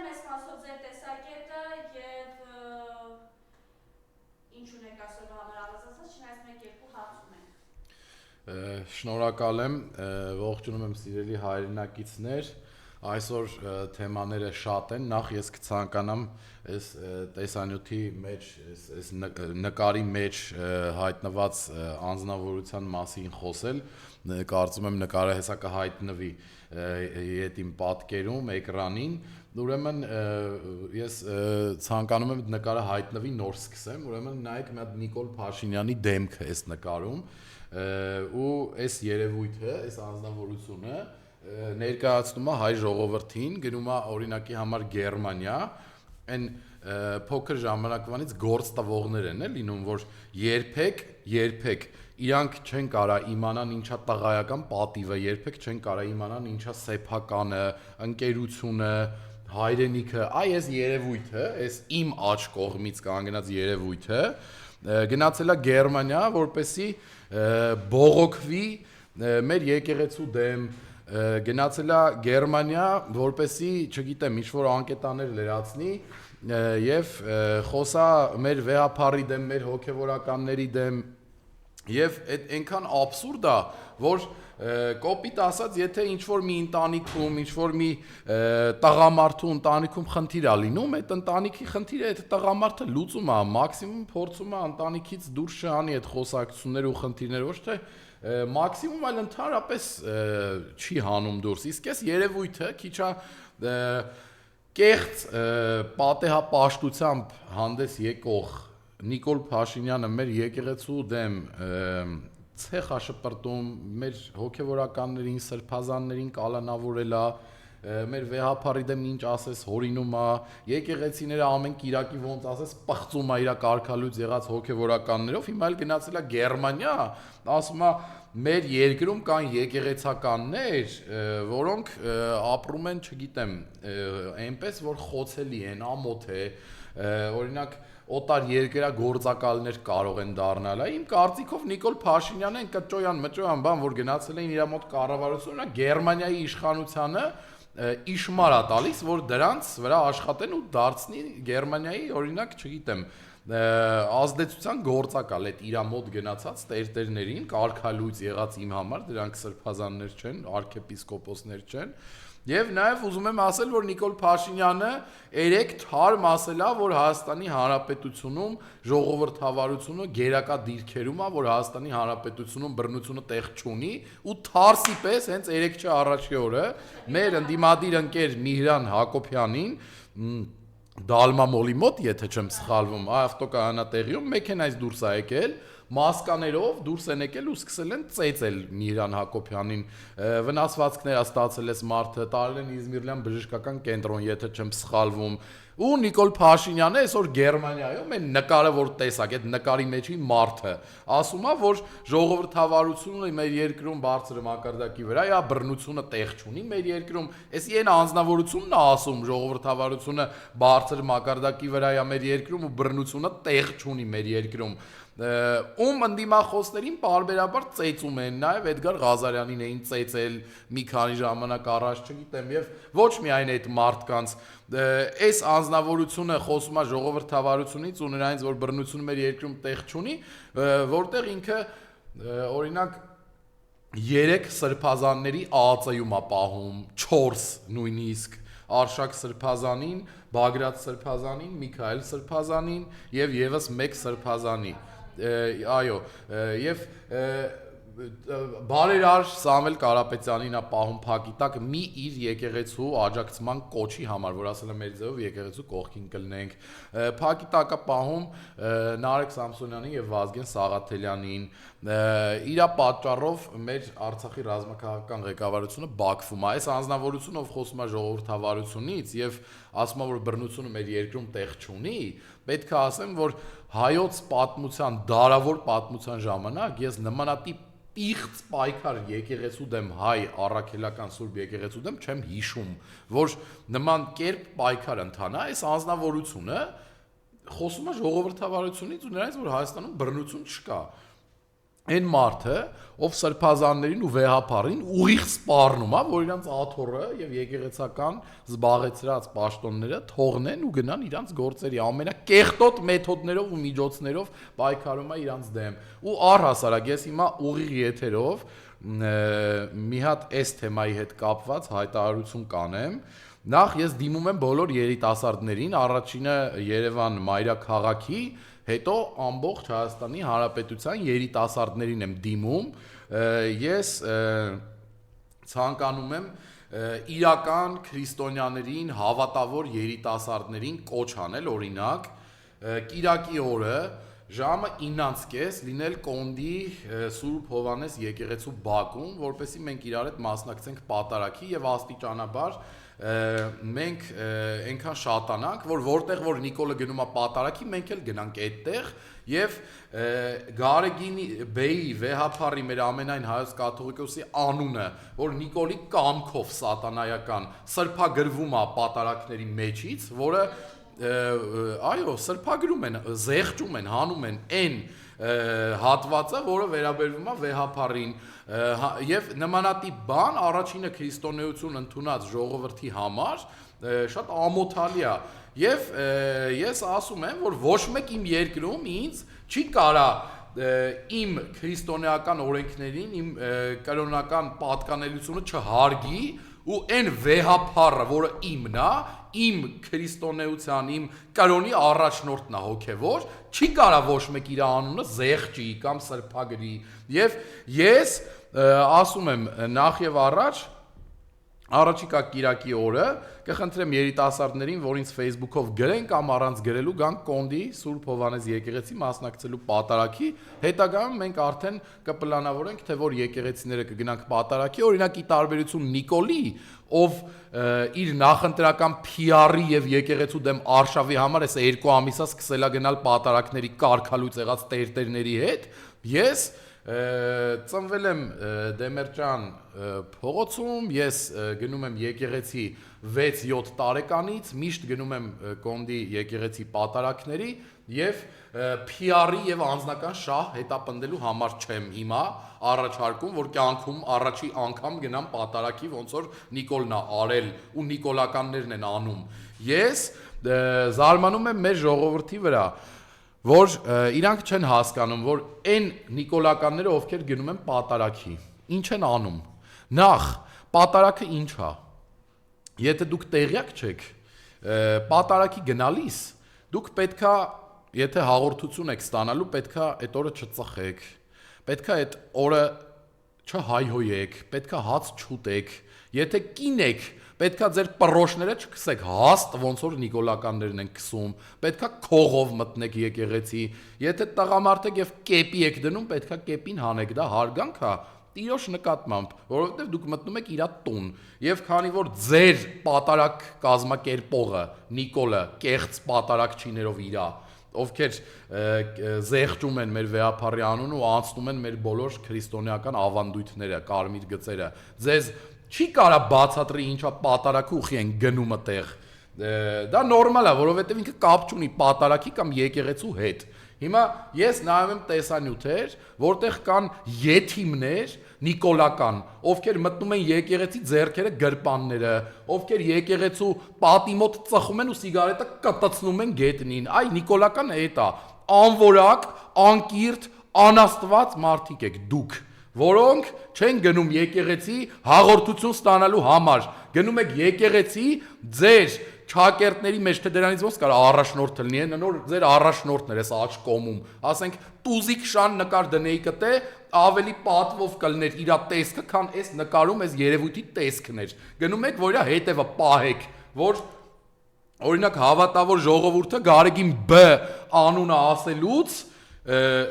մեզ մասով ձեր տեսակետը և ինչ ունեք այսօրվա համար ավազացած, չնայած մեկ երկու հարց ունենք։ Շնորհակալ եմ, ողջունում եմ սիրելի հայրենակիցներ, այսօր թեմաները շատ են, նախ ես կցանկանամ այս տեսանյութի մեջ, այս նկարի մեջ հայտնված անձնավորության մասին խոսել, կարծում եմ նկարը հեսա կհայտնվի իդ իմ պատկերում, էկրանին, ուրեմն ես ցանկանում եմ նկարը հայտնվի նոր սկսեմ, ուրեմն նայեք մի հատ Նիկոլ Փաշինյանի դեմքը այս նկարում ու այս երևույթը, այս անձնավորությունը ներկայացնում է հայ ժողովրդին, գնում է օրինակի համար Գերմանիա, այն փոքր ժամանակվանից գործ տվողներ են լինում, որ երբեք իրանք չեն կարա իմանան ինչա տղայական պատիվը, երբեք չեն կարա իմանան ինչա սեփականը, ընկերությունը, հայրենիքը, այս երևույթը, այս իմ աջ կողմից կանգնած երևույթը գնացել է Գերմանիա, որպեսի բողոքվի մեր եկեղեցու դեմ, գնացել է Գերմանիա, որպեսի, չգիտեմ, ինչ-որ անկետաներ լրացնի եւ խոսա մեր վեհապարի դեմ, մեր հոգեվորականների դեմ եւ այնքան աբսուրդ է, որ կոպիտ ասած, եթե ինչ-որ մի ընտանիքում, ինչ-որ մի տղամարդու ընտանիքում խնդիր է լինում, այդ ընտանիքի խնդիրը այդ տղամարդը լուծում է, մաքսիմում փորձում է ընտանիքից դուրս չհանի այդ խոսակցությունները ու խնդիրները, ոչ թե մաքսիմում այլ ընդհանրապես չի հանում դուրս։ Իսկ այս երևույթը քիչ է կեղծ պատեհապաշտությամբ հանդես եկող Նիկոլ Փաշինյանը մեր եկեղեցու դեմ ցեխ աշպրտում, մեր հոգևորականներին, սրբազաններին կալանավորել է, մեր վեհապարի դեմ ինչ ասես հորինում է, եկեղեցիները ամեն կիրակի ոնց ասես պղծում է իր կարգալույց եղած հոգևորականներով, հիմա էլ գնացել է Գերմանիա, ասում է մեր երկրում կան եկեղեցականներ, որոնք ապրում են, չգիտեմ, այնպես որ խոցելի են, ամոթ է, օրինակ օտար երկրագործակալներ կարող են դառնալ, իմ կարծիքով Նիկոլ Փաշինյանը այն կճոյան բան, որ գնացել էին իր մոտ կառավարությունը, Գերմանիայի իշխանությանը իշմար է տալիս, որ դրանց վրա աշխատեն ու դարձնի Գերմանիայի, օրինակ, չգիտեմ, ազդեցության գործակալ այդ իր մոտ գնացած տերտերներին, կարգալույց եղած իմ համար, դրանք սրբազաններ չեն, արքեպիսկոպոսներ չեն, եւ նաեւ ուզում եմ ասել, որ Նիկոլ Փաշինյանը երեք թարմ ասել է, որ Հայաստանի Հանրապետությունում ժողովրդավարությունը գերակա դիրքերում է, որ Հայաստանի Հանրապետությունում բռնությունը տեղ չունի, ու թարսի պես հենց 3 առաջի օրը մեր ընդդիմադիր ընկեր Միհրան Հակոբյանին Դալմամոլի մոտ, եթե չեմ սխալվում, ավտոկայանատեղիում մեքենայից դուրս է եկել, մասկաներով դուրս են եկել ու սկսել են ծեծել Միհրան Հակոբյանին, վնասվածքներ է ստացել այս մարդը, տարել են Իզմիրլյան բժշկական կենտրոն, եթե չեմ սխալվում, ու Նիկոլ Փաշինյանը այսօր Գերմանիայում այն նկարը, որ տեսակ, այդ նկարի մեջի մարդը, ասում է, որ ժողովրդավարությունը մեր երկրում բարձր մակարդակի վրա է, բռնությունը տեղ չունի մեր երկրում, էս այն անձնավորությունն է ասում, ժողովրդավարությունը բարձր մակարդակի վրա է մեր երկրում ու բռնությունը տեղ չունի մեր երկրում, ում ընդդիմախոսներին պարբերաբար ծեծում են, նաև Էդգար Ղազարյանին էին ծեծել մի քանի ժամանակ առաջ, չգիտեմ, եւ ոչ միայն այդ մարդկանց, այս անձնավորությունը խոսում է ժողովրդավարությունից ու նրանից, որ բռնությունը մեր երկրում տեղ չունի, որտեղ ինքը օրինակ 3 սրբազանների ԱԱԾ-ում է պահում, 4 նույնիսկ Արշակ Սրբազանին, Բագրատ Սրբազանին, Միքայել Սրբազանին եւ եւս 1 սրբազանի, այո, եւ բարերար Սամվել Կարապետյանին է պահում փակի տակ մի իր եկեղեցու աջակցման կոչի համար, որ ասել է մեր ձևով եկեղեցու կողքին կլնենք, փակի տակ է պահում Նարեկ Սամսոնյանին եւ Վազգեն Սաղաթելյանին, իր պատճառով մեր Արցախի ռազմաքաղաքական ղեկավարությունը Բաքվում է, այս անձնավորությունը ով խոսում է ժողովրդավարությունից եւ ասում է, որ բռնությունը մեր երկրում տեղ չունի, պետք է ասեմ, որ հայոց պատմության, դարավոր պատմության ժամանակ ես նմանատիպ պիղծ պայքար եկեղեցու դեմ հայ առաքելական սուրբ եկեղեցու դեմ չեմ հիշում, որ նման կերպ պայքար ընթանա, այս անձնավորությունը խոսում է ժողովրդավարությունից ու նրանից, որ Հայաստանում բռնություն չկա։ Այն մարդը, ով սրբազաններին ու վեհապարին ուղիղ սպառնում է, որ իրանց աթոռը եւ եկեղեցական զբաղեցրած պաշտոնները թողնեն ու գնան իրանց գործերի ամենակեղտոտ մեթոդներով ու միջոցներով պայքարում է իրանց դեմ։ Ու առհասարակ ես հիմա ուղիղ եթերով մի հատ այս թեմայի հետ կապված հայտարարություն կանեմ։ Նախ ես դիմում եմ բոլոր երիտասարդներին, առաջինը Երևան մայրաքաղաքի, հետո ամբողջ Հայաստանի Հանրապետության երիտասարդներին եմ դիմում։ Ես ցանկանում եմ իրական քրիստոնյաներին, հավատավոր երիտասարդներին կոչ անել, օրինակ, կիրակի օրը ժամը 9:30 լինել Կոնդի Սուրբ Հովհաննես եկեղեցու բակում, որպեսզի մենք իրար հետ մասնակցենք պատարագի եւ աստիճանաբար մենք այնքան շատանանք, որ որտեղ որ Նիկոլը գնում է պատարագի, մենք էլ գնանք այդտեղ եւ Գարեգին Բեյի վեհապարի մեր ամենայն հայոց կաթողիկոսի անունը, որ Նիկոլի կամքով սատանայական սրբագրվում է պատարագների մեջից, որը այո, սրբագրում են, զեղչում են, հանում են այն հատվածը, որը վերաբերվում է վեհապարին եւ նմանատիպ բան առաջինը քրիստոնեություն ընդունած ժողովրդի համար շատ ամոթալի է եւ ես ասում եմ, որ ոչ մեկ իմ երկրում ինձ չի կարա իմ քրիստոնեական օրենքներին, իմ կրոնական պատկանելությունը չհարգի ու այն վեհապարը, որը իմն է, իմ քրիստոնեության, իմ կրոնի առաջնորդն է հոգևոր, չի կարա ոչ մեկ իր անունը զեղչի կամ սրբագրի։ Եվ ես ասում եմ նախ եւ առաջիկա կիրակի օրը կխնդրեմ երիտասարդներին, որ ինձ Facebook-ով գրեն կամ առանց գրելու գան Կոնդի Սուրբ Հովհաննես եկեղեցի մասնակցելու պատարագի, հետագայում մենք արդեն կպլանավորենք, թե որ եկեղեցիները կգնանք պատարագի, օրինակ ի տարբերություն Նիկոլի, ով իր նախընտրական PR-ի եւ եկեղեցու դեմ արշավի համար էս 2 ամիսա սկսել է գնալ պատարագների կարգալույց եղած տերտերների հետ, ես ծնվել եմ Դեմերճան փողոցում, ես գնում եմ եկեղեցի 6-7 տարեկանից, միշտ գնում եմ Կոնդի եկեղեցի պատարագների եւ PR-ի եւ անձնական շահ հետապնդելու համար չեմ հիմա առաջարկում, որ կյանքում առաջի անգամ գնամ պատարագի, ոնց որ Նիկոլն է արել ու նիկոլականներն են անում։ Ես զարմանում եմ մեր ժողովրդի վրա, որ իրանք չեն հասկանում, որ այն նիկոլականները, ովքեր գնում են պատարագի, ինչ են անում։ Նախ, պատարագը ինչ է։ Եթե դուք տեղյակ չեք, պատարագի գնալիս, դուք պետքա, եթե հաղորդություն եք ստանալու, պետքա այդ օրը չծխեք, պետքա այդ օրը չհայհոյեք, պետքա հաց չուտեք, եթե կին եք, պետքա ձեր պռոշները չքսեք հաստ, ոնց որ նիկոլականներն են քսում, պետքա քողով մտնեք եկեղեցի, եթե տղամարդ եք եւ կեպի եք դնում, պետքա կեպին հանեք, դա հարգանք է Տիրոջ նկատմամբ, որովհետեւ դուք մտնում եք իր տուն, եւ քանի որ ձեր պատարագ կազմակերպողը Նիկոլը կեղծ պատարագչիներով իրա, ովքեր զեղչում են մեր վեհապարի անունը ու անցնում են մեր բոլոր քրիստոնեական ավանդույթները, կարմիր գծերը, ձեզ չի կարա բացատրի ինչա պատարագը ուխի են գնում այդտեղ։ Դա նորմալ է, որովհետև ինքը կապ չունի պատարագի կամ եկեղեցու հետ։ Հիմա ես նայում եմ տեսանյութեր, որտեղ կան եթիմներ նիկոլական, ովքեր մտնում են եկեղեցի ձեռքերը գրպանները, ովքեր եկեղեցու պատի մոտ ծխում են ու սիգարետը կտցնում են գետնին։ Այ նիկոլական էդ է, անորակ, անկիրթ, անաստված մարդիկ եք դուք, որոնք չեն գնում եկեղեցի հաղորդություն ստանալու համար, գնում եք եկեղեցի ձեր չակերտների մեջ, թե դրանից ոնց կարա առաջնորդը լինի, նոր ձեր առաջնորդներ էս աչ կոմում, ասենք տուզիկ շան նկար դնեի կտե, ավելի պատվով կլներ իրա տեսքը, քան այս նկարում այս երևույթի տեսքն էր։ Գնում եք, որ իրա հետևը պահեք, որ օրինակ հավատավոր ժողովուրդը Գարեգին B անունը ասելուց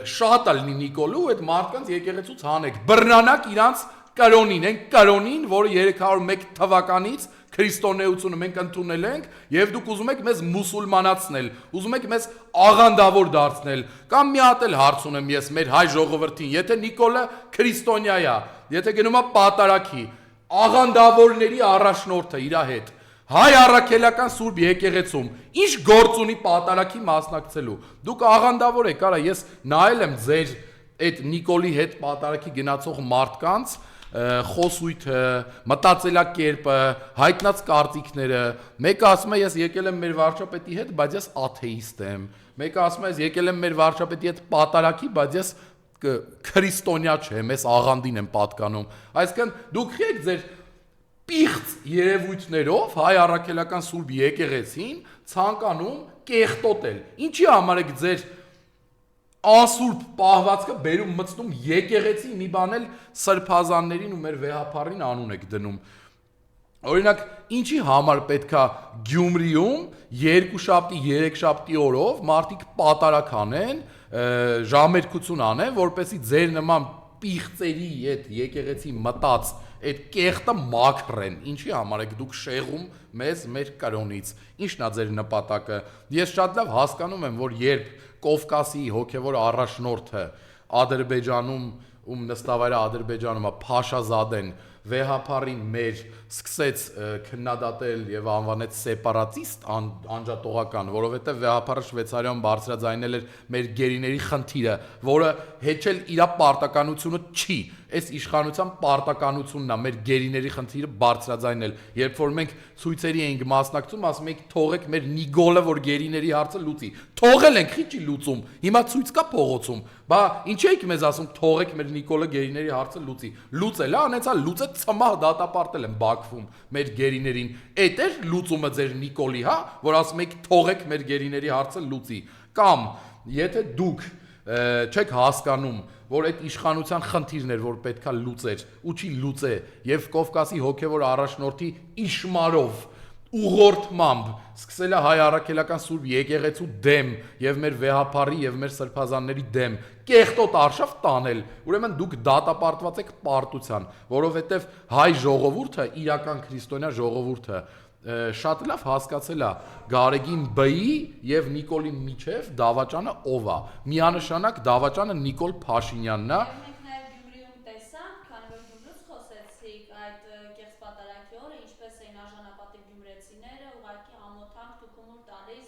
շատ է լինի Նիկոլու, այդ մարդկանց եկեղեցուց հանեք, բռնանակ իրանց կրոնին, այն կրոնին, որը 301 թվականից քրիստոնեությունը մենք ընդունել ենք եւ դուք ուզում եք մեզ մուսուլմանացնել, ուզում եք մեզ աղանդավոր դարձնել, կամ մի հատ էլ հարց ունեմ ես մեր հայ ժողովրդին, եթե Նիկոլը քրիստոնյա է, եթե գնում է պատարագի, աղանդավորների առաջնորդը իր հետ, հայ առաքելական Սուրբ եկեղեցում, ինչ գործ ունի պատարագի մասնակցելու, դուք աղանդավոր եք, արա ես նայել եմ ձեր այդ Նիկոլի հետ պատարակի գնացող մարդկանց խոսույթը, մտածելակերպը, հայտնած կարծիքները, մեկը ասում է ես եկել եմ մեր վարչապետի հետ, բայց ես աթեիստ եմ, մեկը ասում է ես եկել եմ մեր վարչապետի հետ պատարակի, բայց ես քրիստոնյա չեմ, ես աղանդին եմ պատկանում, այսինքն դուք եք ձեր պիղծ երևույթներով հայ առաքելական Սուրբ եկեղեցին ցանկանում կեղտոտել, ինչի համար եք ձեր անսուրբ պահվածքը բերում մտնում եկեղեցի մի բան էլ սրբազաններին ու մեր վեհապարին անուն եք դնում։ Օրինակ, ինչի համար պետքա Գյումրիում երկուշաբթի, երեքշաբթի օրով մարդիկ պատարակ անեն, ժամերկություն անեն, որպեսզի ձեր նման պիղծերի այդ եկեղեցի մտած այդ կեղտը մաքրեն, ինչի համար եք դուք շեղում մեզ մեր կրոնից, ինչն է ձեր նպատակը։ Ես շատ լավ հասկանում եմ, որ երբ Կովկասի հոգևոր առաջնորդը Ադրբեջանում, ում նստավայրը Ադրբեջանում է, Փաշազադեն վեհապարին մեր սկսեց քննադատել եւ անվանեց սեպարատիստ անջատողական, որովհետեւ վեհապարը Շվեյցարիայում բարձրաձայնել էր մեր գերիների խնդիրը, որը հեչել իր պարտականությունը չի, այս իշխանության պարտականությունն է մեր գերիների խնդիրը բարձրաձայնել, երբ որ մենք ցույցերի էինք մասնակցում, ասում ենք թողեք մեր Նիկոլը, որ գերիների հարցը լուծի, թողել ենք, ինչի լուծում, հիմա ցույց կա փողոցում, բա ինչ եք մեզ ասում թողեք մեր Նիկոլը գերիների հարցը լուծի, լուծել է, անեցա լուծը ցմահ դատապարտել են Բաքվում մեր գերիներին, այդ էր լուծումը ձեր Նիկոլի, հա, որ ասում եք թողեք մեր գերիների հարցը լուծի, կամ եթե դուք չեք հասկանում, որ այդ իշխանության խնդիրն էր, որ պետքա լուծեր, ու չի լուծե, եւ Կովկասի հոգեվոր առաջնորդի իշմարով ուղղորդմամբ սկսել է հայ առաքելական Սուրբ եկեղեցու դեմ եւ մեր վեհապարի եւ մեր սրբազանների դեմ կեղտոտ արշավ տանել, ուրեմն դուք դատապարտված եք պարտության, որովհետեւ հայ ժողովուրդը, իրական քրիստոնյա ժողովուրդը շատ լավ հասկացել է Գարեգին Բ-ի եւ Նիկոլի միջև դավաճանը ով է։ Միանշանակ դավաճանը Նիկոլ Փաշինյանն է։ Մենք նաև Գյումրիում տեսանք, քանի որ Գյումրուց խոսեցիք այդ կեղծ պատարակի օրը, ինչպես էին արժանապատիվ գյումրեցիները, ուղղակի ամոթանք թուքումուր տալիս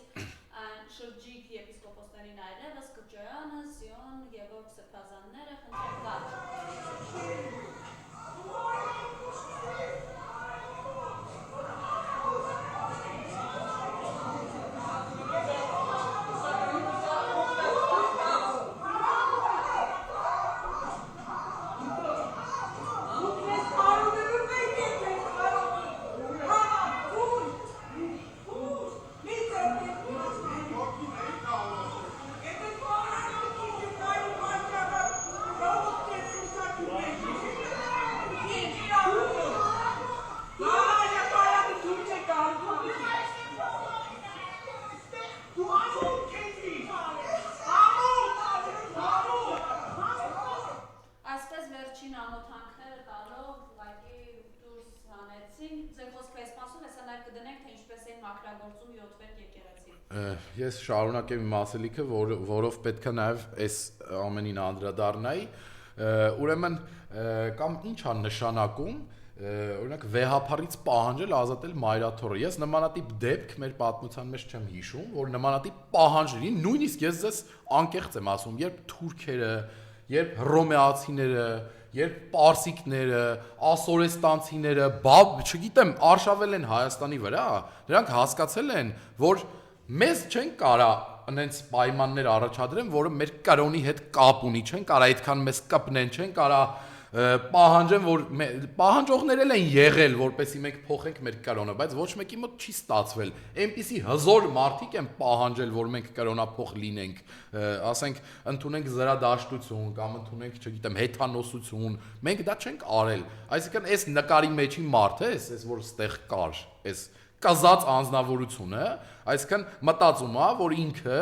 այն շրջիկ եպիսկոպոսներին այլևս Կճոյանը, Սիոն, Գևորգ Սրբազանները, խնդրեմ գալ։ Ես շարունակեմ իմ ասելիքը, որով պետքա նաև այս ամենին անդրադառնայի, ուրեմն կամ ինչ է նշանակում, օրինակ վեհապարից պահանջել ազատել Մայրաթորը։ Ես նմանատիպ դեպք մեր պատմության մեջ չեմ հիշում, որ նմանատիպ պահանջների, նույնիսկ ես ձեզ անկեղծ եմ ասում, երբ թուրքերը, երբ հռոմեացիները, երբ պարսիկները, ասորեստանցիները, չգիտեմ, արշավել են Հայաստանի վրա, նրանք հասկացել են, որ մեզ չեն կարա այնց պայմաններ առաջադրեն, որը մեր կրոնի հետ կապ ունի, չեն կարա այդքան մեզ կպնեն, չեն կարա պահանջեն, որ պահանջողներ են եղել, որպեսզի մենք փոխենք մեր կրոնը, բայց ոչ մեկի մոտ չի ստացվել։ Այնպիսի հզոր մարդիկ են պահանջել, որ մենք կրոնափոխ լինենք, ասենք, ընդունենք զրադաշտություն կամ ընդունենք, չգիտեմ, հեթանոսություն, մենք դա չենք արել։ Այսինքն, այս նկարի մեջի մարդը, այս որ ստեղ կար, այս կազած անձնավորությունը, այսինքն մտածում է, որ ինքը,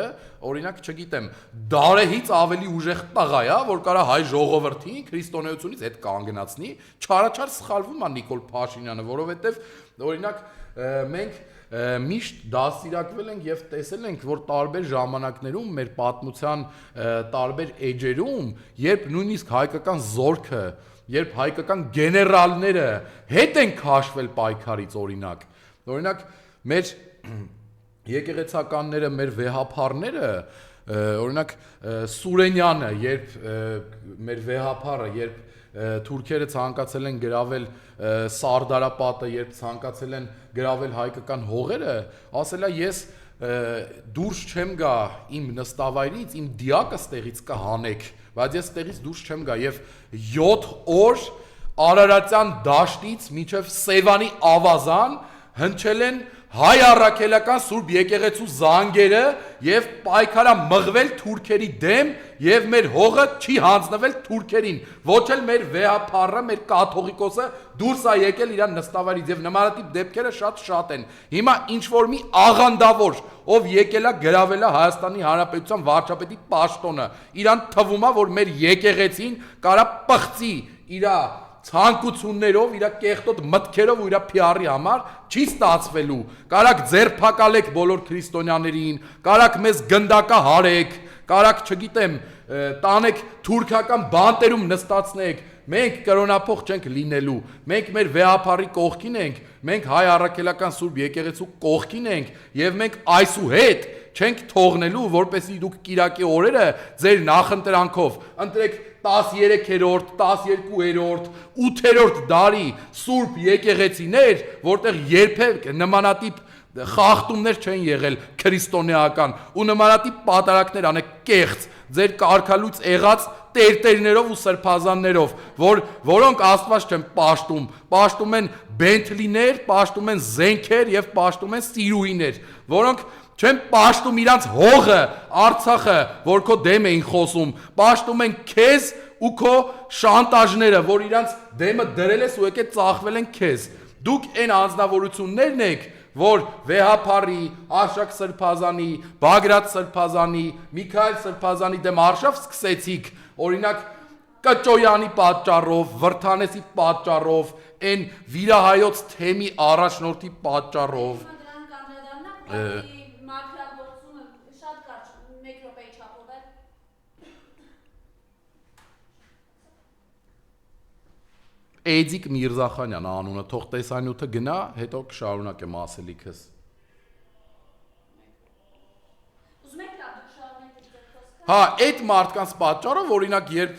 օրինակ, չգիտեմ, դարեհից ավելի ուժեղ տղա է, որ կարա հայ ժողովրդին քրիստոնեությունից հետ կանգնացնի, չարաչար սխալվում է Նիկոլ Փաշինյանը, որովհետև, օրինակ, մենք միշտ դաստիարակվել ենք եւ տեսել ենք, որ տարբեր ժամանակներում մեր պատմության տարբեր էջերում, երբ նույնիսկ հայկական զորքը, երբ հայկական գեներալները հետ են քաշվել պայքարից, օրինակ մեր եկեղեցականները, մեր վեհապարները օրինակ Սուրենյանը, երբ մեր վեհապարը, երբ թուրքերը ցանկացել են գրավել Սարդարապատը, երբ ցանկացել են գրավել հայկական հողերը, ասել է ես դուրս չեմ գա իմ նստավայրից, իմ դիակը ստեղից կհանեք, բայց ես ստեղից դուրս չեմ գա եւ 7 օր Արարատյան դաշտից մինչև Սևանի ավազան հնչել են հայ առաքելական Սուրբ եկեղեցու զանգերը եւ պայքարա մղվել թուրքերի դեմ եւ մեր հողը չի հանձնվել թուրքերին, ոչ էլ մեր վեհապարը, մեր կաթողիկոսը դուրս է եկել իր նստավայրից եւ նմանատիպ դեպքերը շատ են։ Հիմա ինչ որ մի աղանդավոր, ով եկել է գրավել է Հայաստանի Հանրապետության վարչապետի պաշտոնը, իրան թվում է, որ մեր եկեղեցին կարա պղծի իր ցանկություններով, իր կեղտոտ մտքերով ու իր PR-ի համար չի ստացվելու։ Կարակ ձերբակալեք բոլոր քրիստոնյաներին, կարակ մեզ գնդակահարեք, կարակ, չգիտեմ, տանեք թուրքական բանտերում նստացնեք։ Մենք կրոնափող չենք լինելու։ Մենք մեր վեհապարի կողքին ենք, մենք հայ առաքելական Սուրբ եկեղեցու կողքին ենք եւ մենք այսուհետ չենք թողնելու, որպեսզի դուք Կիրակի օրերը ձեր նախընտրանքով ընտրեք 13-րդ, 12-րդ, 8-րդ դարի Սուրբ եկեղեցիներ, որտեղ երբեք նմանատիպ խախտումներ չեն եղել քրիստոնեական ու նմանատիպ պատարակներ անեք կեղծ ձեր կարգալույց եղած տերտերներով ու սրբազաններով, որոնք Աստված չեն պաշտում են բենթլիներ, պաշտում են զենքեր եւ պաշտում են սիրուհիներ, որոնք չեն պաշտում իրանց հողը, Արցախը, որ քո դեմ էին խոսում, պաշտում են քեզ ու քո շանտաժները, որ իրանց դեմը դրել ես ու եկել ծախվել են քեզ։ Դուք այն անձնավորություններն եք, որ Վեհապարի, Արշակ Սրբազանի, Բագրատ Սրբազանի, Միքայել Սրբազանի դեմ արշավ սկսեցիք, օրինակ Կճոյանի պատճառով, Վրթանեսի պատճառով, այն վիրահայոց թեմի առաջնորդի պատճառով։ Մակրագործումը շատ կարճ, 1 րոպեի չափով է։ Էդիկ Միրզախանյան անունը, թող տեսանյութը գնա, հետո կշարունակեմ ասելիքս։ Ուզում եք լավ դուք շարունակեք ձեր խոսքը։ Հա, այդ մարդկանց պատճառով, օրինակ, երբ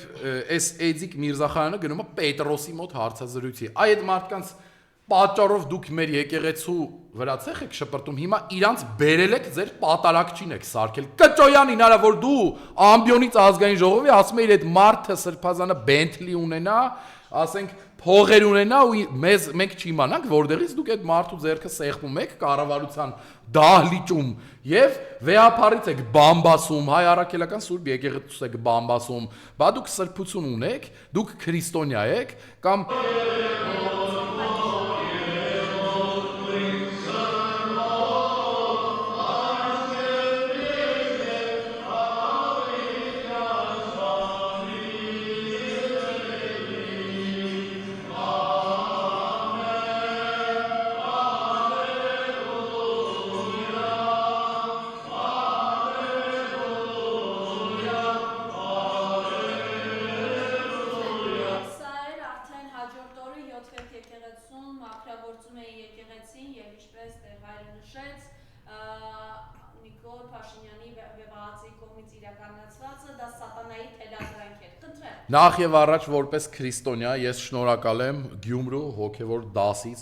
այս Էդիկ Միրզախանյանը գնում է Պետրոսի մոտ հարցազրույցի, այդ մարդկանց պատճառով դուք մեր եկեղեցու վրա ցեխ եք շպրտում, հիմա իրանց բերել եք ձեր պատարակչին եք սարքել։ Կճոյանին արա որ դու ամբիոնից ազգային ժողովի ասում ես այդ մարդը սրբազանը Բենթլի ունենա, ասենք փողեր ունենա ու մենք չիմանանք որտեղից դուք այդ մարդու ձեռքը սեղմում եք կառավարության դահլիճում եւ վեհապարից եք բամբասում, հայ առաքելական Սուրբ եկեղեցուց եք բամբասում, բա դուք սրբություն ունեք, դուք քրիստոնյա եք կամ Նախ եւ առաջ որպես քրիստոնյա ես շնորհակալ եմ Գյումրու հոգեվոր դասից,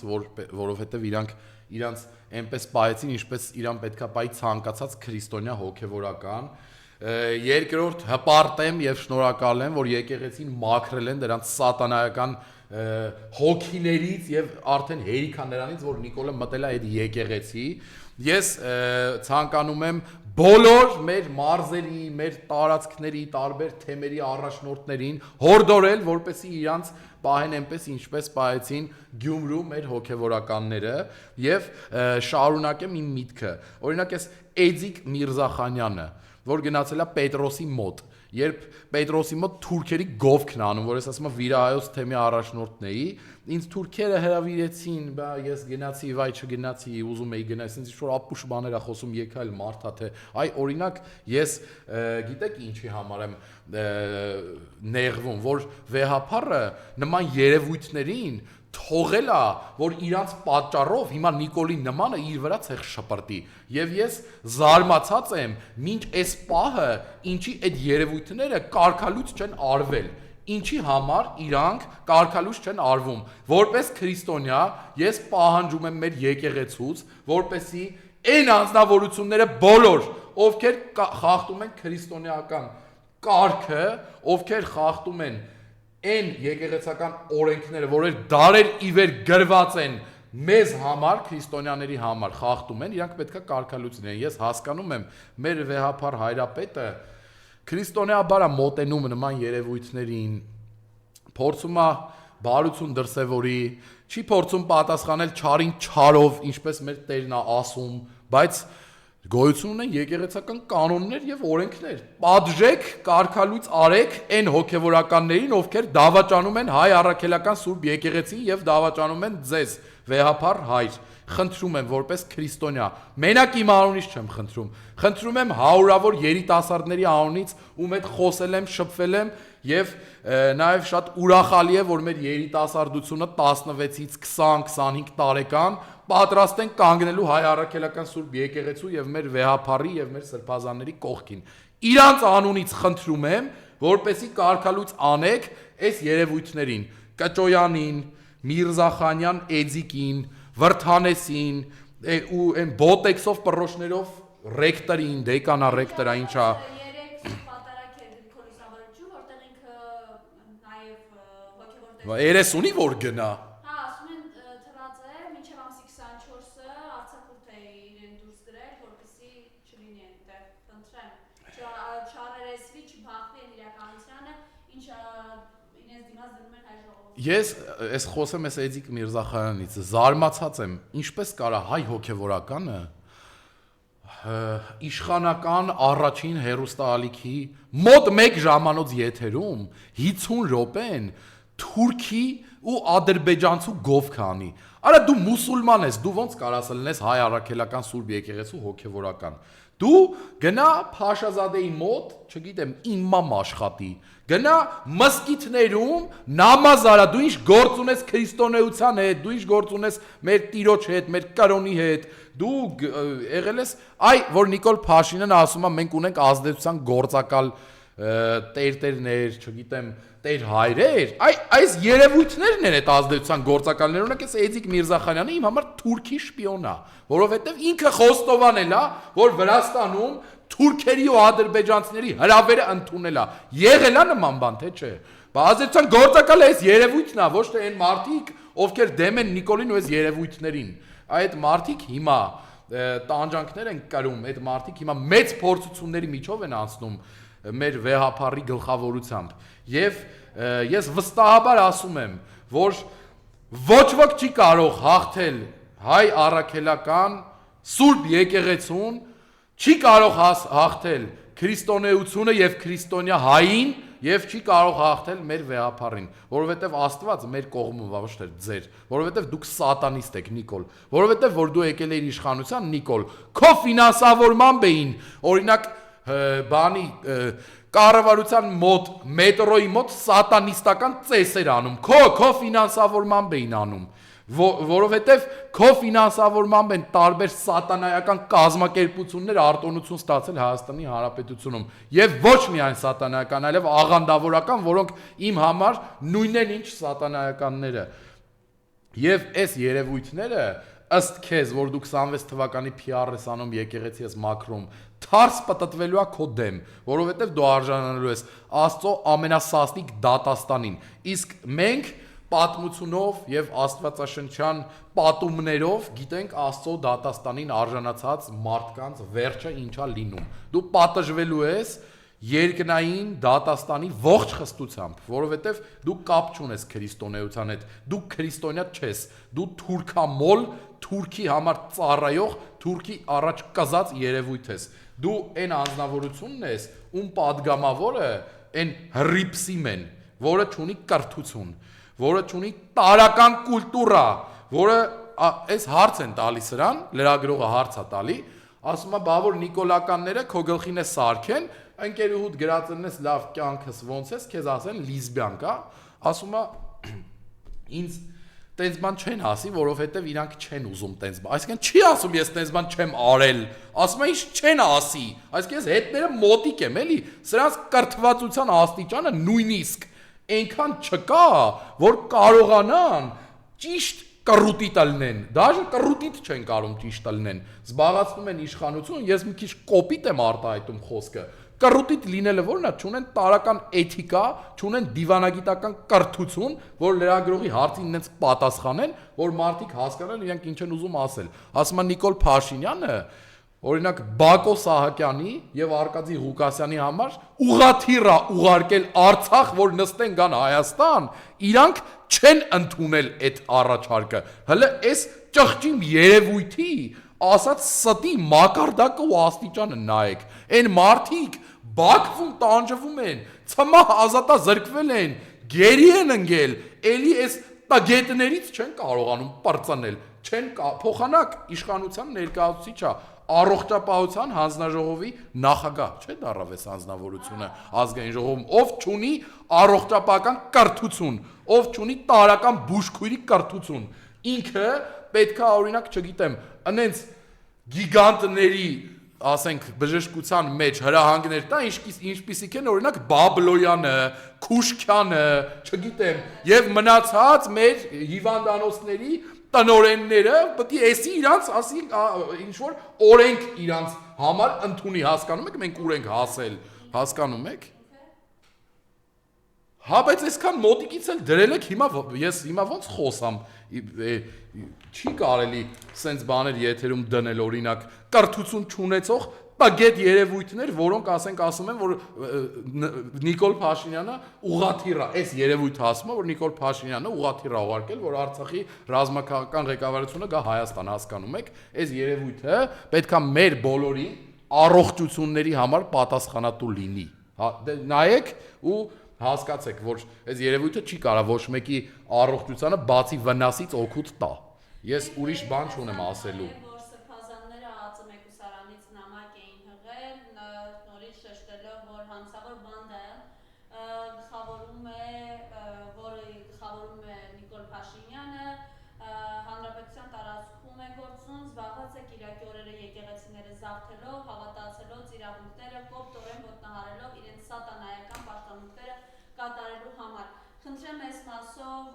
որովհետեւ իրանց այնպես պայեցին, ինչպես իրան պետքա պայի ցանկացած քրիստոնյա հոգեվորական։ Երկրորդ հպարտեմ եւ շնորհակալ եմ, որ եկեղեցին մաքրել են դրանց սատանայական հոգիներից եւ արդեն հերիքա նրանից, որ Նիկոլը մտել է այդ եկեղեցի։ Ես ցանկանում եմ բոլոր մեր մարզերի, մեր տարածքների, տարբեր թեմերի առաջնորդներին հորդորել, որպեսզի իրանց պահեն այնպես ինչպես պահեցին Գյումրու մեր հոգևորականները եւ շարունակեմ իմ միտքը։ Օրինակ այս Էդիկ Միրզախանյանը, որ գնացել է Պետրոսի մոտ երբ Պետրոսի մոտ թուրքերի գովքն անում, որ ես ասում եմ վիրահայոց թեմի առաջնորդն էի, ինձ թուրքերը հրավիրեցին, բա ես գնացի, վայ չգնացի, ուզում էի գնալ, ինձ ինչ-որ ապուշ բաներ ա խոսում, եկա էլ մարդա թե, այ օրինակ ես գիտեք ինչի համար եմ նեղվում, որ վեհապարը նման երևույթներին թողել է, որ իրանց պատճառով հիմա Նիկոլի նմանը իր վրա ցեղ շպրտի, եւ ես զարմացած եմ, մինչ այս պահը ինչի այդ երևույթները կարգալույց չեն արվել, ինչի համար իրանք կարգալույց չեն արվում, որպես քրիստոնյա ես պահանջում եմ մեր եկեղեցուց, որպեսի այն անձնավորությունները բոլոր, ովքեր խախտում են քրիստոնեական կարգը, ովքեր խախտում են այն եկեղեցական օրենքները, որեր դարեր ի վեր գրված են մեզ համար, քրիստոնյաների համար խախտում են, իրանք պետք է կարգալույց լինեն։ Ես հասկանում եմ, մեր վեհապար հայրապետը քրիստոնեաբար է մոտենում նման երևույթներին, փորձում է բարություն դրսևորի, չի փորձում պատասխանել չարին չարով, ինչպես մեր Տերն է ասում, բայց գոյություն ունեն եկեղեցական կանոններ եւ օրենքներ։ Պատժեք, կարգալույց արեք այն հոգեվորականներին, ովքեր դավաճանում են հայ առաքելական Սուրբ եկեղեցին եւ դավաճանում են ձեզ, վեհապար հայր։ Խնդրում եմ որպես քրիստոնյա, մենակ իմ անունից չեմ խնդրում։ Խնդրում եմ հարյուրավոր երիտասարդների անունից, ում հետ խոսել եմ, շփվել եմ եւ նաեւ շատ ուրախալի է, որ մեր երիտասարդությունը 16-ից 20-25 տարեկան պատրաստ են կանգնելու հայ առաքելական Սուրբ եկեղեցու եւ մեր վեհապարի եւ մեր սրբազանների կողքին։ Իրանց անունից խնդրում եմ, որպեսի կարգալույց անեք այս երևույթներին՝ Կճոյանին, Միրզախանյան Էձիկին, Վրթանեսին, ու այն բոտեքսով պռոշներով ռեկտորին, դեկանա ռեկտորա ինչա։ Երեք պատարակ է քորիսավարություն, որտեղ ինքը նաեւ հոգեվոր 30-ի որ գնա։ Հա, ասում են թված է մինչև ամսի 24-ը արձակուրդ է իրեն դուրս գրել, որպեսզի չլինի այնտեղ, խնդրեմ, չարերեսվի, չբախվի այն իրականությանը, ինչը ինձ դիմաց դնում են հայ ժողովուրդը։ Ես այս խոսեմ այս Էդիկ Միրզախանյանից, զարմացած եմ, ինչպես կարա հայ հոգեվորականը իշխանական առաջին հերոստալիքի մոտ 1 ժամանոց եթերում 50 րոպեն թուրքի ու ադրբեջանցու գովք անի։ Արա դու մուսուլման ես, դու ոնց կարաս լինես հայ առաքելական Սուրբ եկեղեցու հոգեվորական։ Դու գնա Փաշազադեի մոտ, չգիտեմ, իմամ աշխատի, գնա մսկիթներում նամազ արա, դու ինչ գործ ունես քրիստոնեության հետ, դու ինչ գործ ունես մեր տիրոջ հետ, մեր կրոնի հետ, դու եղել ես, այ որ Նիկոլ Փաշինյանն ասում է մենք ունենք ազդեցության գործակալ տերտերներ, չգիտեմ, տեր հայրեր, այս երևույթներն են այդ ազդեցության գործակալները, ունեք այս Էդիկ Միրզախանյանը իմ համար թուրքի շպիոն է, որովհետև ինքը խոստովանել է, որ Վրաստանում թուրքերի ու ադրբեջանցիների հրավերը ընդունել է, եղել է նման բան, թե չէ։ Բայց ազդեցության գործակալը այս երևույթն է, ոչ թե այն մարդիկ, ովքեր դեմ են Նիկոլին ու այս երևույթներին։ Այդ մարդիկ հիմա տանջանքներ են կրում, այդ մարդիկ հիմա մեծ փորձությունների միջով են անցնում մեր վեհապարի գլխավորությամբ եւ ես վստահաբար ասում եմ, որ ոչ ոք չի կարող հաղթել հայ առաքելական Սուրբ եկեղեցուն, չի կարող հաղթել քրիստոնեությունը եւ քրիստոնյա հային եւ չի կարող հաղթել մեր վեհապարին, որովհետեւ Աստված մեր կողմում ոչ թե ձեր, որովհետեւ դուք սատանիստ եք Նիկոլ, որովհետեւ որ դու եկել ես իշխանության Նիկոլ, քո ֆինանսավորմամբ էին, օրինակ բանի կառավարության մոտ, մետրոյի մոտ սատանիստական ծեսեր անում, քո ֆինանսավորմամբ էին անում, որովհետև քո ֆինանսավորմամբ են տարբեր սատանայական կազմակերպություններ արտոնություն ստացել Հայաստանի Հանրապետությունում եւ ոչ միայն սատանայական, այլև աղանդավորական, որոնք իմ համար նույնն են ինչ սատանայականները։ Եվ այս երևույթները ըստ քեզ, որ դու 26 թվականի PR-ս անում եկեղեցի ես մակրում, թարս պատտվելու է քո դեմ, որովհետև դու արժանանալու ես Աստծո ամենասաստիկ դատաստանին։ Իսկ մենք պատմությունով եւ աստվածաշնչյան պատումներով գիտենք Աստծո դատաստանին արժանացած մարդկանց վերջը ինչա լինում։ Դու պատժվելու ես երկնային դատաստանի ողջ խստությամբ, որովհետև դու կապ չունես քրիստոնեության հետ, դու քրիստոնյա չես, դու թուրքամոլ, թուրքի համար ծառայող, թուրքի առաջ կզած երևույթ ես։ Դու այն անձնավորությունն ես, ում պատգամավորը այն հռիփսիմեն, որը չունի կրթություն, որը չունի տարական կուլտուրա, որը այս հարց են տալի սրան, լրագրողը հարց է տալի, ասում է, բա որ նիկոլականները քո գլխին է սարքեն, ընկերուհուդ գրածն ես լավ կյանքս ոնց ես, քեզ ասեն լիզբյան կա, ասում է ինձ տենց բան չեն ասի, որովհետև իրանք չեն ուզում տենց բան, այսինքն չի ասում ես տենց բան չեմ արել, ասում է ինչ չեն ասի, այսինքն ես հետները մոտիկ եմ, էլի, սրանց կրթվածության աստիճանը նույնիսկ այնքան չկա, որ կարողանան ճիշտ կռուտի տալնեն, դաժե կռուտիտ չեն կարող ճիշտ տալնեն, զբաղացնում են իշխանություն, ես մի քիչ կոպիտ եմ արտահայտում խոսքը, կռուտիտ լինելը որն է, չունեն տարական էթիկա, չունեն դիվանագիտական կրթություն, որ լրագրողի հարցին ինձ պատասխանեն, որ մարդիկ հասկանան իրենք ինչ են ուզում ասել։ Ասում է Նիկոլ Փաշինյանը, օրինակ Բակո Սահակյանի եւ Արկադի Ղուկասյանի համար ուղաթիռ է ուղարկել Արցախ, որ նստեն գան Հայաստան, իրանք չեն ընդունել այդ առաջարկը։ Հələ այս ճղճիմ երևույթի ասած ստի մակարդակը ու աստիճանը նայեք։ Այն մարդիկ բակվում, տանջվում են, ցմահ ազատազրկվել են, գերի են ընկել, էլի այս տագետներից չեն կարողանում պրծնել, չեն փոխանակ իշխանության ներկայացուցիչը, առողջապահության հանձնաժողովի նախագահ, չէ՞ դարավես հանձնավորությունը ազգային ժողովում, ով չունի առողջապահական կրթություն, ով չունի տարական բուժքույրի կրթություն, ինքը պետքա օրինակ, չգիտեմ, անենց գիգանտների, ասենք, բժշկության մեջ հրահանգներ տա, ինչպիսիք են օրինակ Բաբլոյանը, Քուշքյանը, չգիտեմ, եւ մնացած մեր հիվանդանոցների տնօրենները պետք է էսի իրանց ասի ինչ որ օրենք իրանց համար ընդունի, հասկանում եք, մենք ուր ենք հասել, հասկանում եք։ Հա, բայց այսքան մոտիկից էլ դրել եք, ես հիմա ոնց խոսամ, չի կարելի սենց բաներ եթերում դնել, օրինակ, կրթություն չունեցող տագետ երևույթներ, որոնք ասենք ասում են, որ Նիկոլ Փաշինյանը ուղաթիռ է, այս երևույթը ասում է, որ Նիկոլ Փաշինյանը ուղաթիռ է ուղարկել, որ Արցախի ռազմաքաղաքական ղեկավարությունը գա Հայաստան, հասկանում եք, այս երևույթը պետքա մեր բոլորի առողջությունների համար պատասխանատու լինի։ Նայեք ու հասկացեք, որ այս երևույթը չի կարա ոչ մեկի առողջությանը բացի վնասից օգուտ տա։ Ես ուրիշ բան չունեմ ասելու։ Կատարելու համար։ Խնդրեմ այս մասով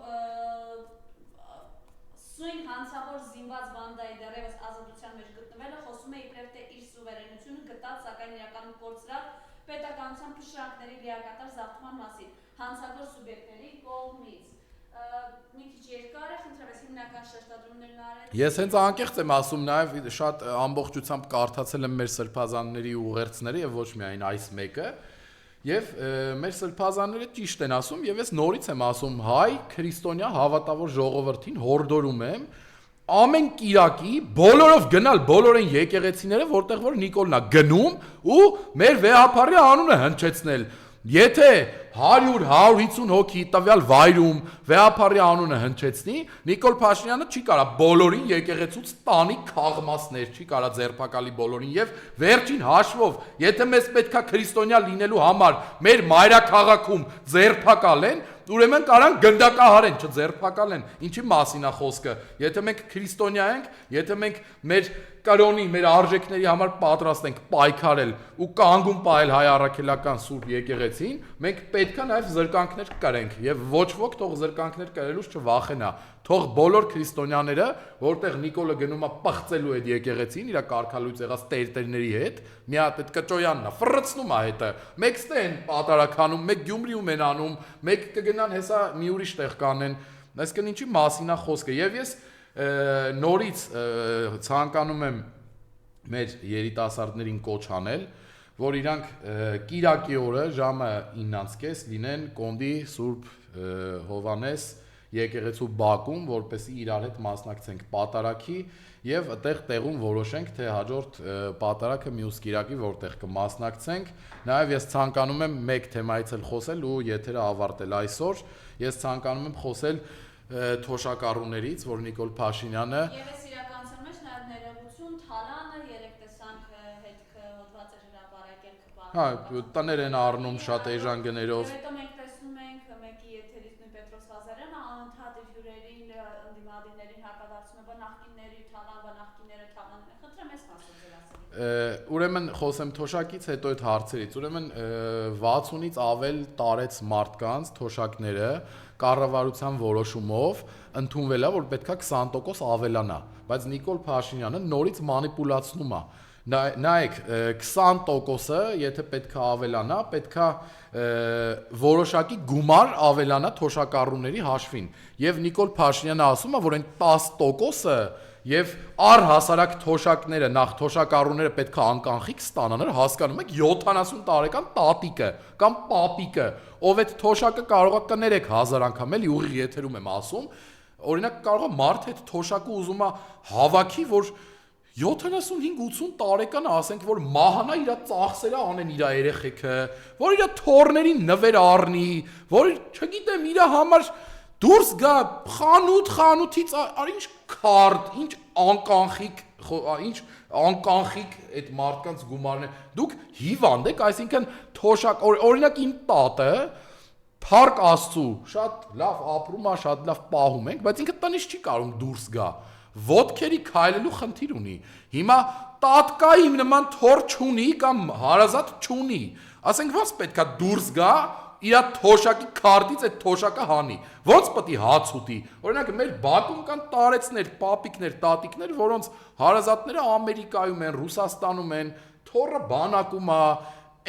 սույն հանցավոր զինված բանդայի դեռևս ազատության մեջ գտնվելը խոսում է իբրև թե իր սուվերենությունը գտած, սակայն իրականում կորցրած պետականության փշրանքների լիակատար զավթման մասին հանցավոր սուբյեկտների կողմից։ Մի քիչ երկար է, խնդրեմ ես հիմնական շեշտադրումներն արեք։ Ես հենց անկեղծ եմ ասում, նաև շատ ամբողջությամբ կարդացել եմ մեր սրբազանների ուղերձները եւ ոչ միայն այս մեկը։ Եվ մեր սրբազանները ճիշտ են ասում, եւ ես նորից եմ ասում, հայ քրիստոնյա հավատավոր ժողովրդին հորդորում եմ ամեն կիրակի բոլորով գնալ բոլոր այն եկեղեցիները, որտեղ որ Նիկոլն է գնում ու մեր վեհապարի անունը հնչեցնել։ Եթե 100-150 հոգի տվյալ վայրում վեհապարի անունը հնչեցնի, Նիկոլ Փաշինյանը չի կարա բոլորին եկեղեցուց տանի քաղմասներ, չի կարա ձերբակալի բոլորին եւ վերջին հաշվով, եթե մեզ պետքա քրիստոնյա լինելու համար մեր մայրաքաղաքում ձերբակալեն, ուրեմն կարան գնդակահարեն, չձերբակալեն։ Ինչի մասին է խոսքը։ Եթե մենք քրիստոնյա ենք, եթե մենք մեր կրոնի, մեր արժեքների համար պատրաստ ենք պայքարել ու կանգուն պահել հայ առաքելական Սուրբ եկեղեցին, մենք պետքա նաև զրկանքներ կրենք եւ ոչ ոք թող զրկանքներ կրելուց չվախենա։ Թող բոլոր քրիստոնյաները, որտեղ Նիկոլը գնում է պղծելու այդ եկեղեցին, իր կարգալույց եղած տերտերների հետ, մի հատ այդ կճոյանն է, ֆռցնում է հետը։ Մեկ ստեն պատարականում, մեկ Գյումրիում են անում, մեկ կգնան հեսա մի ուրիշ տեղ կանեն։ Այսինքն ինչի մասին է խոսքը։ Եվ ես նորից ցանկանում եմ մեր երիտասարդներին կոչ անել, որ իրանք Կիրակի օրը ժամը 9:30 լինեն Կոնդի Սուրբ Հովանես եկեղեցու բակում, որպեսզի իրար հետ մասնակցենք պատարագի եւ այդտեղ տեղում որոշենք, թե հաջորդ պատարագը մյուս Կիրակի որտեղ կմասնակցենք։ Նաեւ ես ցանկանում եմ մեկ թեմայից էլ խոսել ու եթերը ավարտել այսօր։ Ես ցանկանում եմ խոսել թոշակառուներից, որ Նիկոլ Փաշինյանը Եվ այս իրականության մեջ նաեւ ներողություն Թալանը երեք տեսանք հետքը հոդված էր հրապարակել քպարը։ Հա, տներ են առնում շատ էժան գներով։ Հետո մենք տեսնում ենք մեկի եթերից նույն Պետրոս Ղազարյանը անընդհատ իր հյուրերին ընդդիմադիրներին հակադարձում է բանակիների Թալան, բանակիները Թալան։ Խնդրեմ ես ասել ձեր ասել։ Ուրեմն խոսեմ թոշակից, հետո այդ հարցերից։ Ուրեմն 60-ից ավել տարեց մարդկանց թոշակները կառավարության որոշումով ընդունվել է, որ պետքա 20% ավելանա, բայց Նիկոլ Փաշինյանը նորից մանիպուլացնում է։ Նայեք, 20%-ը, եթե պետքա ավելանա, պետքա որոշակի գումար ավելանա թոշակառուների հաշվին։ Եվ Նիկոլ Փաշինյանը ասում է, որ այն 10%-ը եւ առհասարակ թոշակները, նախ թոշակառուները պետքա անկանխիկ ստանան, հասկանում եք 70 տարեկան տատիկը կամ պապիկը, ով այդ թոշակը կարող է կներեք 1000 անգամ էլի ուղիղ եթերում եմ ասում, օրինակ կարող է մարդ այդ թոշակը ուզում է հավաքի, որ 75-80 տարեկան ասենք, որ մահանա իր ծախսերը անեն իր երեխեքը, որ իր թորներին նվեր առնի, որ չգիտեմ իր համար դուրս գա խանութից, ինչ քարտ, ինչ անկանխիկ այդ մարդկանց գումարներ։ Դուք հիվանդ եք, այսինքն թոշակ, օրինակ իմ տատը Փառք Աստծու, շատ լավ ապրում է, շատ լավ պահում ենք, բայց ինքը տնից չի կարող դուրս գա։ Ոտքերի քայլելու խնդիր ունի։ Հիմա տատկայի նման թոր չունի կամ հարազատ չունի։ Ասենք ոնց պետքա դուրս գա իր թոշակի քարտից այդ թոշակը հանի։ Ոնց պետք է հաց ուտի։ Օրինակ մեր բակում կան տարեցներ, պապիկներ, տատիկներ, որոնց հարազատները Ամերիկայում են, Ռուսաստանում են, թորը բանակում է,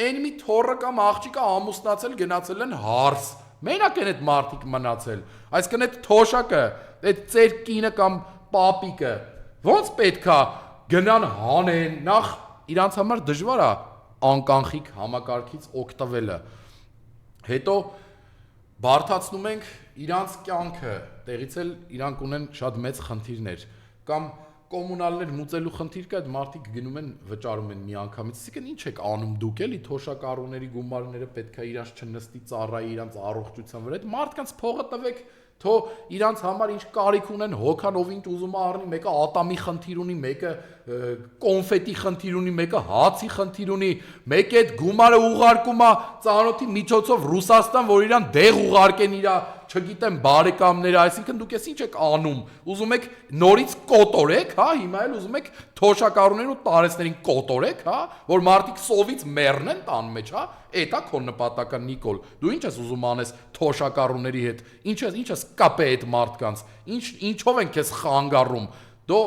այն մի թորը կամ աղջիկը ամուսնացել գնացել են հարս։ Մենակ են այդ մարդիկ մնացել։ Այսինքն այդ թոշակը, այդ ծեր կինը կամ պապիկը ոնց պետքա գնան հանեն, նախ իրանց համար դժվար է անկանխիկ համակարգից օգտվելը։ Հետո բարթացնում ենք իրանց կյանքը, տեղից էլ իրանք ունեն շատ մեծ խնդիրներ, կամ կոմունալներ մուծելու խնդիր կա, այդ մարդիկ գնում են վճարում են միանգամից, այսինքն ինչ եք անում դուք էլի թոշակառուների գումարները պետքա իրանց չնստի ծառայի իրանց առողջության վրա, այդ մարդկանց փողը տվեք, թո իրանց համար ինչ կարիք ունեն, հոգանով ինչ ուզում առնի, մեկը ատամի խնդիր ունի, մեկը կոնֆետի խնդիր ունի, մեկը հացի խնդիր ունի, մեկը այդ գումարը ուղարկում է ծանոթի միջոցով Ռուսաստան, որ իրան դեղ ուղարկեն իր, չգիտեմ, բարեկամները, այսինքն դուք էս ինչ եք անում, ուզում եք նորից կոտորեք, հա, հիմա էլ ուզում եք թոշակառուներին ու տարեցներին կոտորեք, հա, որ մարդիկ սովից մեռնեն տան մեջ, հա, էդ է քո նպատակը Նիկոլ, դու ինչ ես ուզում անես թոշակառուների հետ, ինչ ես կապե այդ մարդկանց, ինչով են քեզ խանգարում, դու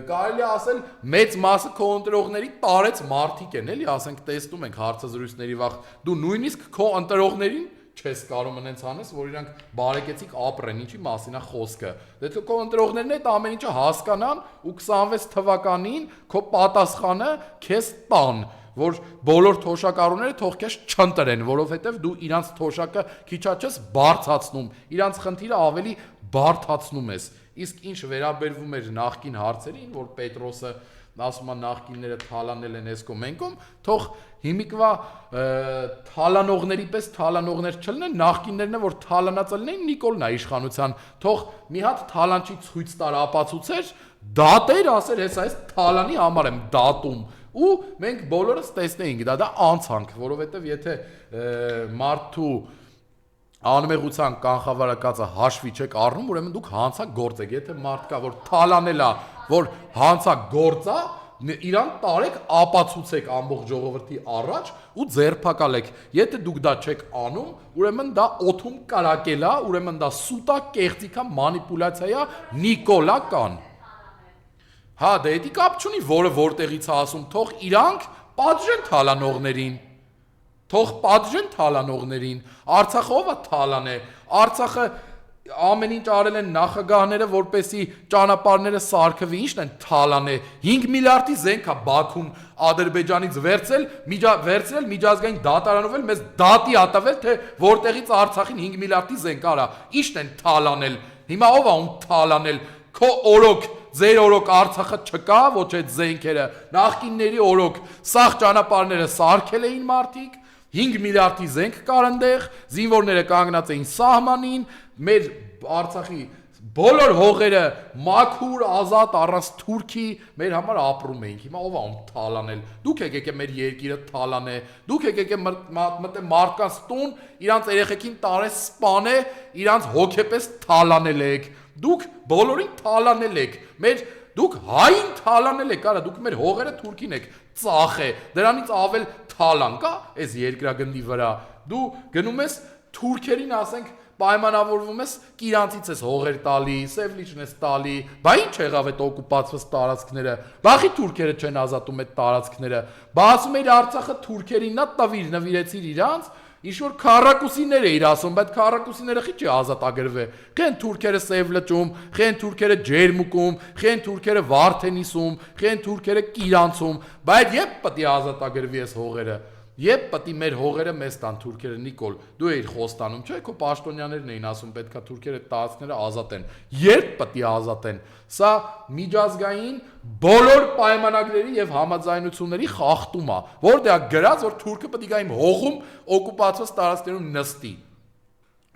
կարելի ասել մեծ մասը քո ընտրողների տարեց մարդիկ են, էլի, ասենք տեսնում ենք հարցազրույցների վաղ, դու նույնիսկ քո ընտրողներին չես կարող մնենց անես, որ իրանք բարեկեցիկ ապրեն, ինչի մասին է խոսքը։ Դե քո ընտրողներն այդ ամեն ինչը հասկանան ու 26 թվականին քո պատասխանը քեզ տան, որ բոլոր թոշակառուները թող քեզ չընտրեն, որովհետև դու իրանց թոշակը քիչ չես բարձացնում, իրանց խնդիրը ավելի բարթացնում ես։ Իսկ ինչ վերաբերվում էր նախկին հարցերին, որ Պետրոսը ասում է նախկինները թալանել են էսկո մենկոմ, թող հիմիկվա թալանողների պես թալանողներ չլինեն, նախկիններն է որ թալանած լինեն Նիկոլն է իշխանության, թող մի հատ թալանչի ցույց տար ապացուցեր, դատեր ասեր, հեսա այս թալանի համար եմ դատում ու մենք բոլորս տեսնեինք, դա անցանք, որովհետև եթե մարդու անմեղության կանխավարակածը հաշվի չեք առնում, ուրեմն դուք հանցակ գործ եք, եթե մարդ կա, որ թալանել է, որ հանցակ գործ է, իրան տարեք ապացուցեք ամբողջ ժողովրդի առաջ ու ձերբակալեք, եթե դուք դա չեք անում, ուրեմն դա օթում կարակել է, ուրեմն դա սուտա, կեղծիքա, մանիպուլյացիա, նիկոլական։ Հա, դա էդի կապ չունի, որը որտեղից է ասում, թող իրանք պատժեն թալանողներին։ Թող պատժեն թալանողներին, Արցախը ով է թալան է, Արցախը ամեն ինչ արել են նախագահները, որպեսի ճանապարհները սարքվի, ինչն են թալանել 5 միլիարդի զենք է Բաքուն Ադրբեջանից վերցրել միջազգային դատարանով էլ մեզ դատի ատավել, թե որտեղից Արցախին 5 միլիարդի զենք արա, ինչն են թալանել, հիմա ով է ում թալանել, քո օրոք, ձեր օրոք Արցախը չկա, ոչ այդ զենքերը, նախկինների օրոք, սաղ ճանապարհները սարքել էին մարդիկ, 5 միլիարդի զենք կար այնտեղ, զինվորները կանգնած էին սահմանին, մեր Արցախի բոլոր հողերը մաքուր, ազատ, առանց Թուրքի մեր համար ապրում էինք։ Հիմա ով է ում թալանել։ Դուք եկեք մեր երկիրը թալանե, դուք եկեք մտե մարդկանց տուն, իրանց երեխեքին տարես սպանե, իրանց հոգեպես թալանել եք։ Դուք բոլորին թալանել եք։ Դուք հային թալանել եք, արա, դուք մեր հողերը Թուրքին եք ծախե, դրանից ավել թալան կա այս երկրագնդի վրա։ Դու գնում ես թուրքերին, ասենք, պայմանավորվում ես իրանցից ես հողեր տալի, սևլիչն ես տալի, բա ինչ եղավ այդ օկուպացված տարածքները, բախի թուրքերը չեն ազատում այդ տարածքները, բա ասում էր Արցախը թուրքերին նա տվիր, նվիրեցիր իրանց, ինչ-որ քառակուսիներ էիր ասում, բայց քառակուսիները խի չի ազատագրվե, խեն թուրքերը Սևլճում, խեն թուրքերը Ջերմուկում, խեն թուրքերը Վարդենիսում, խեն թուրքերը Կիրանցում, բայց երբ պետք է ազատագրվի այս հողերը, երբ պետք է մեր հողերը մեզ տան թուրքերը, Նիկոլ, դու էիր խոստանում, չէ՞, քո պաշտոնյաներն էին ասում, պետքա թուրքերը տարածքները ազատեն, երբ պետք է ազատեն, սա միջազգային բոլոր պայմանագրերի եւ համաձայնությունների խախտում է, որտեղ է գրած, որ թուրքը պետք է գա իմ հողում օկուպացված տարածքներում նստի,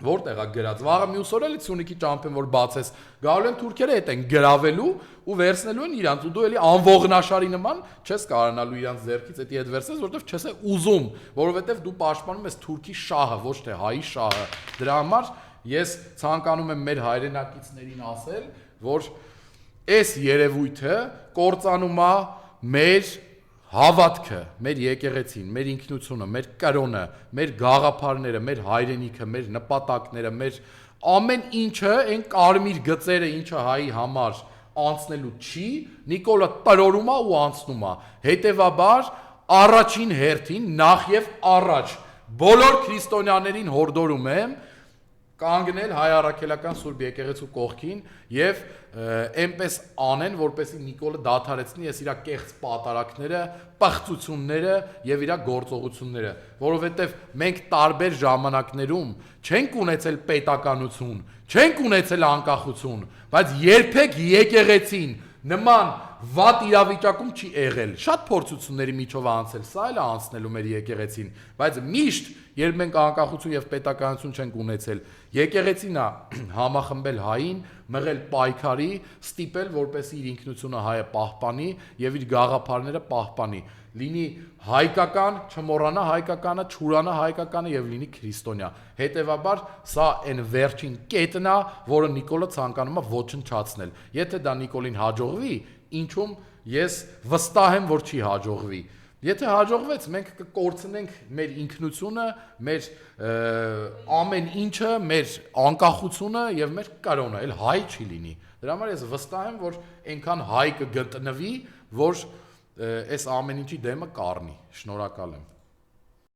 որտեղ է գրած, վաղը մյուս օրը էլի Սյունիքի ճամփեն որ բացես, գալու են թուրքերը հետ են գրավելու ու վերցնելու են իրանց, ու դու էլի անողնաշարի նման չես կարողանալու իրանց ձեռքից էդի հետ վերցնես, որովհետև չես ուզում, որովհետև դու պաշտպանում ես Թուրքի շահը, ոչ թե հայի շահը։ Դրա համար ես ցանկանում եմ մեր հայրենակիցներին ասել, որ այս երևույթը կործանում է մեր հավատքը, մեր եկեղեցին, մեր ինքնությունը, մեր կրոնը, մեր գաղափարները, մեր հայրենիքը, մեր նպատակները, մեր ամեն ինչը, այն կարմիր գծերը, ինչը հայի համար անցնելու չի, Նիկոլը տրորում է ու անցնում է։ Հետևաբար առաջին հերթին նախ եւ առաջ բոլոր քրիստոնյաներին հորդորում եմ կանգնել հայ առաքելական Սուրբ եկեղեցու կողքին եւ այնպես անեն, որպեսզի Նիկոլը դադարեցնի այս իր կեղծ պատարակները, պղծությունները եւ իր գործողությունները, որովհետեւ մենք տարբեր ժամանակներում չենք ունեցել պետականություն, չենք ունեցել անկախություն, բայց երբեք եկեղեցին նման վատ իրավիճակում չի եղել։ Շատ փորձությունների միջով անցել, սա էլ է անցնելու մեր եկեղեցին, բայց միշտ երբ մենք անկախություն եւ պետականություն չենք ունեցել, եկեղեցին է համախմբել հային, մղել պայքարի, ստիպել, որպեսզի իր ինքնությունը հայը պահպանի եւ իր գաղափարները պահպանի։ Լինի հայկական, չմոռանա հայկականը, չուրանա հայկականը եւ լինի քրիստոնյա։ Հետևաբար սա այն վերջին կետն է, որը Նիկոլը ցանկանում է ոչնչացնել։ Եթե դա Նիկոլին հաջողվի, ինչում ես վստահ եմ, որ չի հաջողվի։ Եթե հաջողվեց, մենք կկորցնենք մեր ինքնությունը, մեր ամեն ինչը, մեր անկախությունը եւ մեր կրոնը, այլ հայ չի լինի։ Դրա համար ես վստահ եմ, որ այնքան հայ կգտնվի, որ այս ամեն ինչի դեմը կառնի։ Շնորհակալ եմ։